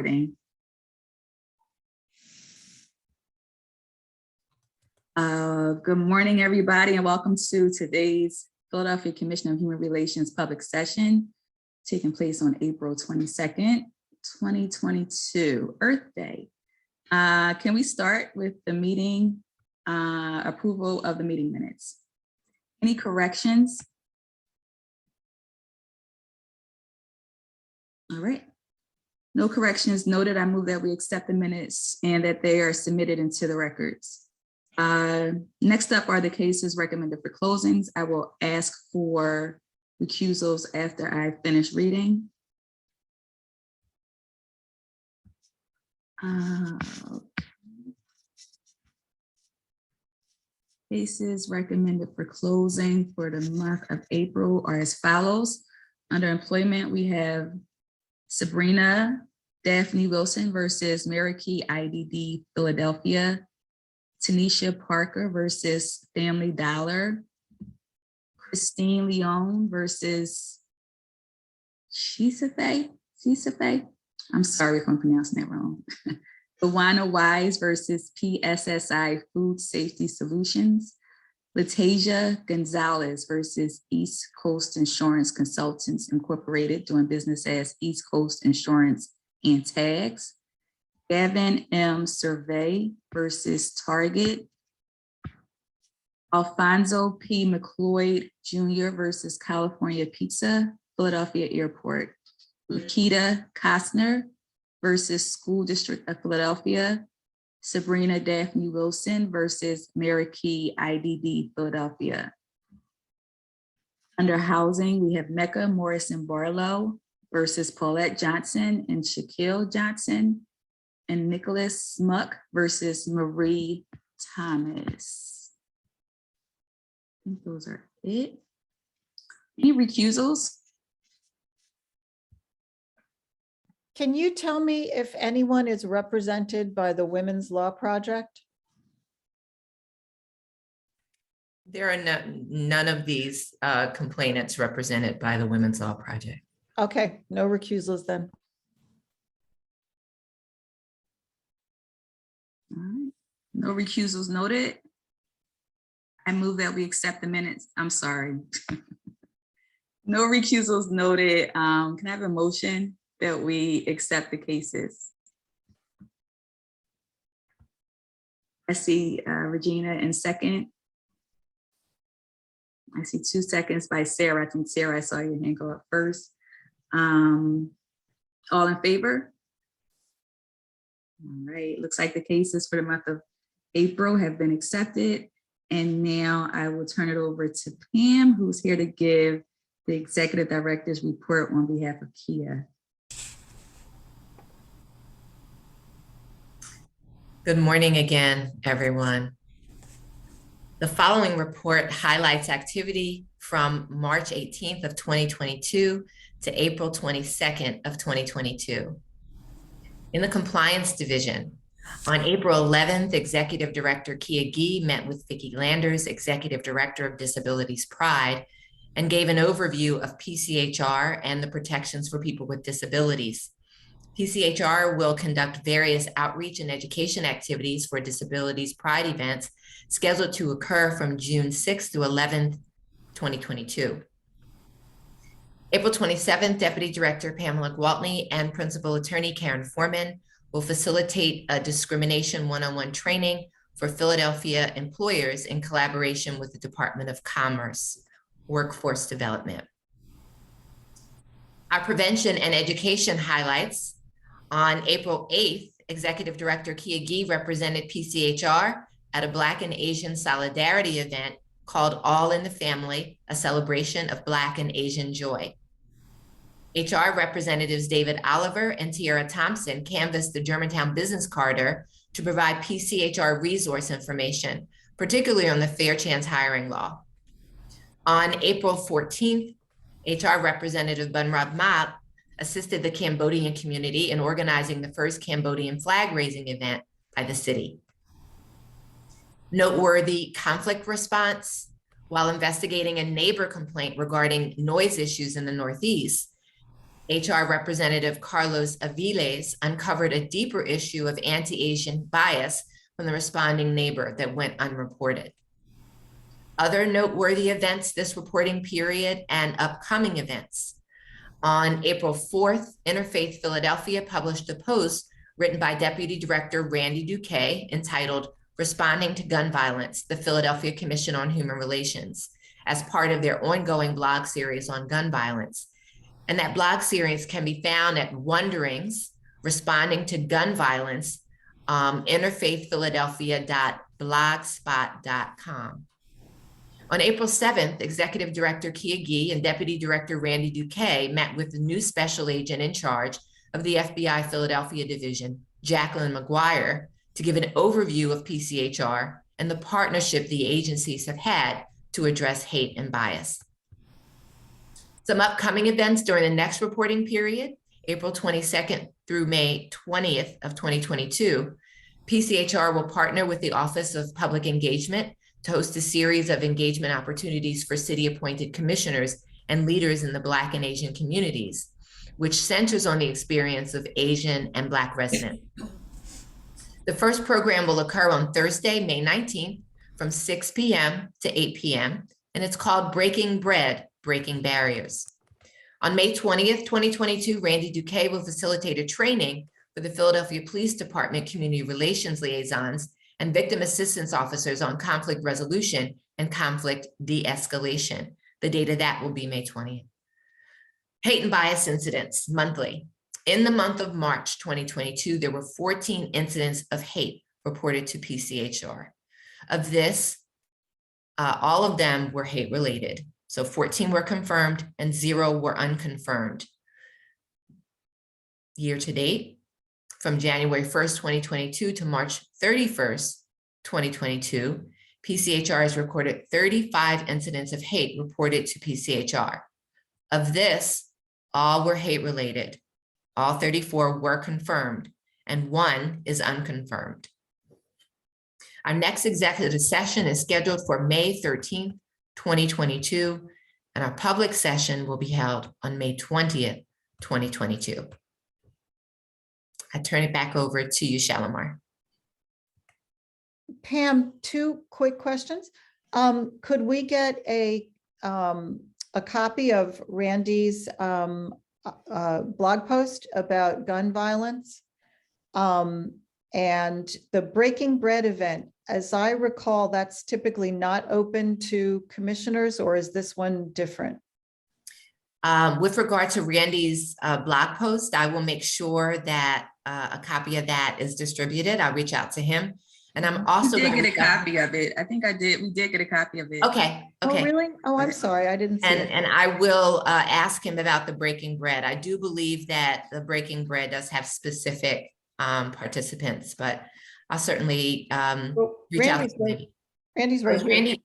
Good morning, everybody, and welcome to today's Philadelphia Commission on Human Relations public session taking place on April 22nd, 2022, Earth Day. Can we start with the meeting, approval of the meeting minutes? Any corrections? All right. No corrections noted. I move that we accept the minutes and that they are submitted into the records. Next up are the cases recommended for closings. I will ask for recusals after I finish reading. Cases recommended for closing for the month of April are as follows. Under employment, we have Sabrina Daphne Wilson versus Mary Key IDD Philadelphia, Tanisha Parker versus Family Dollar, Christine Leon versus Chisafe. I'm sorry if I'm pronouncing that wrong. Luana Wise versus PSSI Food Safety Solutions, Latasia Gonzalez versus East Coast Insurance Consultants Incorporated, doing business as East Coast Insurance and Tags, Gavin M. Survey versus Target, Alfonso P. McLeod Jr. versus California Pizza, Philadelphia Airport, Lakita Kostner versus School District of Philadelphia, Sabrina Daphne Wilson versus Mary Key IDD Philadelphia. Under housing, we have Mecca Morrison Barlow versus Paulette Johnson and Shaquille Johnson, and Nicholas Smuck versus Marie Thomas. I think those are it. Any recusals? Can you tell me if anyone is represented by the Women's Law Project? There are none of these complainants represented by the Women's Law Project. Okay, no recusals then. All right. No recusals noted. I move that we accept the minutes. I'm sorry. No recusals noted. Can I have a motion that we accept the cases? I see Regina in second. I see 2 seconds by Sarah. I think Sarah, I saw your hand go up first. All in favor? All right, looks like the cases for the month of April have been accepted. And now I will turn it over to Pam, who's here to give the executive director's report on behalf of Kia. Good morning again, everyone. The following report highlights activity from March 18th of 2022 to April 22nd of 2022. In the Compliance Division, on April 11th, Executive Director Kia Gee met with Vicki Landers, Executive Director of Disabilities Pride, and gave an overview of PCHR and the protections for people with disabilities. PCHR will conduct various outreach and education activities for Disabilities Pride events scheduled to occur from June 6th to 11th, 2022. April 27th, Deputy Director Pamela Gwaltney and Principal Attorney Karen Foreman will facilitate a discrimination one-on-one training for Philadelphia employers in collaboration with the Department of Commerce, Workforce Development. Our prevention and education highlights: on April 8th, Executive Director Kia Gee represented PCHR at a Black and Asian solidarity event called All in the Family, a celebration of Black and Asian joy. HR representatives David Oliver and Tiara Thompson canvassed the Germantown Business Corridor to provide PCHR resource information, particularly on the fair chance hiring law. On April 14th, HR Representative Bunrab Mat assisted the Cambodian community in organizing the first Cambodian flag raising event by the city. Noteworthy conflict response: while investigating a neighbor complaint regarding noise issues in the Northeast, HR Representative Carlos Aviles uncovered a deeper issue of anti-Asian bias from the responding neighbor that went unreported. Other noteworthy events this reporting period and upcoming events. On April 4th, Interfaith Philadelphia published a post written by Deputy Director Randy Duque entitled Responding to Gun Violence, the Philadelphia Commission on Human Relations, as part of their ongoing blog series on gun violence. And that blog series can be found at Wonderings, Responding to Gun Violence, interfaithphiladelphia.blogspot.com. On April 7th, Executive Director Kia Gee and Deputy Director Randy Duque met with the new special agent in charge of the FBI Philadelphia Division, Jacqueline McGuire, to give an overview of PCHR and the partnership the agencies have had to address hate and bias. Some upcoming events during the next reporting period, April 22nd through May 20th of 2022, PCHR will partner with the Office of Public Engagement to host a series of engagement opportunities for city-appointed commissioners and leaders in the Black and Asian communities, which centers on the experience of Asian and Black residents. The first program will occur on Thursday, May 19th from 6 p.m. to 8 p.m., and it's called Breaking Bread, Breaking Barriers. On May 20th, 2022, Randy Duque will facilitate a training for the Philadelphia Police Department Community Relations Liaisons and Victim Assistance Officers on conflict resolution and conflict de-escalation. The date of that will be May 20th. Hate and bias incidents monthly. In the month of March 2022, there were 14 incidents of hate reported to PCHR. Of this, all of them were hate related. So 14 were confirmed and 0 were unconfirmed. Year to date, from January 1st, 2022 to March 31st, 2022, PCHR has recorded 35 incidents of hate reported to PCHR. Of this, all were hate related. All 34 were confirmed and 1 is unconfirmed. Our next executive session is scheduled for May 13th, 2022, and our public session will be held on May 20th, 2022. I turn it back over to you, Shalimar. Pam, 2 quick questions. Could we get a copy of Randy's blog post about gun violence? And the Breaking Bread event, as I recall, that's typically not open to commissioners, or is this one different? With regard to Randy's blog post, I will make sure that a copy of that is distributed. I'll reach out to him. And I'm also going to get a copy of it. I think I did. We did get a copy of it. Okay. Okay. Oh, really? Oh, I'm sorry. I didn't see it. And I will ask him about the Breaking Bread. I do believe that the Breaking Bread does have specific participants, but I'll certainly reach out to Randy. Randy's right here. Randy.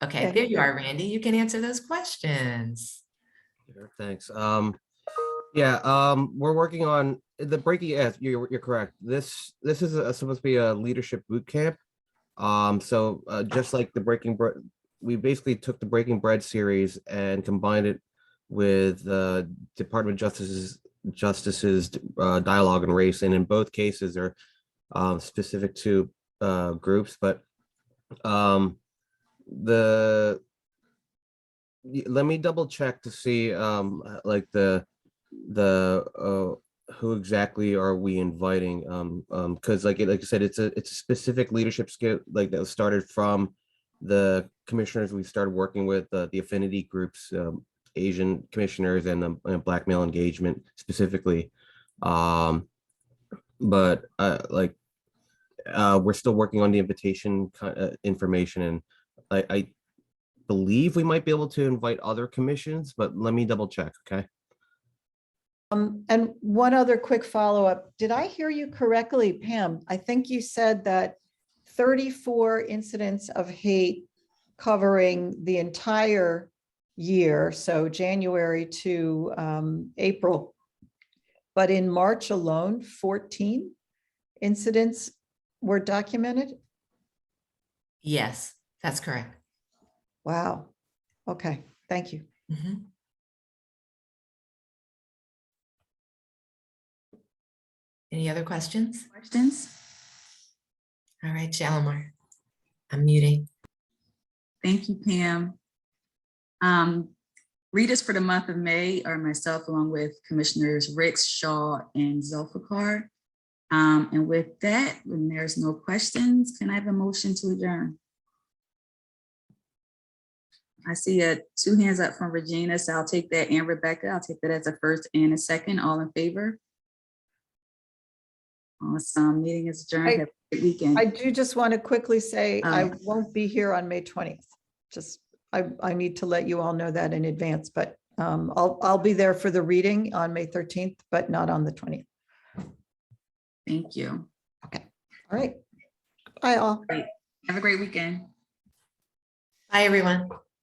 Okay, Yeah, there you are, Randy. You can answer those questions. Sure, thanks. We're working on the breaking. Yes, you're correct. This is supposed to be a leadership boot camp. Just like the Breaking Bread, we basically took the Breaking Bread series and combined it with Department of Justice's dialogue on race, and in both cases are specific to groups. But let me double check to see like the who exactly are we inviting, because like I said, it's a specific leadership skill like that was started from the commissioners we started working with, the affinity groups, Asian commissioners and Black male engagement specifically, we're still working on the invitation information, and I believe we might be able to invite other commissions, but let me double check. Okay. And one other quick follow-up. Did I hear you correctly, Pam? I think you said that 34 incidents of hate covering the entire year, so January to April. But in March alone, 14 incidents were documented? Yes, that's correct. Wow. Okay, thank you. Mm-hmm. Any other questions? Questions? All right, Shalimar, I'm muting. Thank you, Pam. Readers for the month of May are myself, along with Commissioners Ricks, Shaw, and Zulfikar. And with that, when there's no questions, can I have a motion to adjourn? I see two hands up from Regina, so I'll take that, and Rebecca. I'll take that as a first and a second. All in favor? Awesome. Meeting is adjourned. Have a great weekend. I do just want to quickly say I Oh. won't be here on May 20th. Just, I need to let you all know that in advance, but I'll be there for the reading on May 13th, but not on the 20th. Thank you. All right. Bye all. Great. Have a great weekend. Bye, everyone.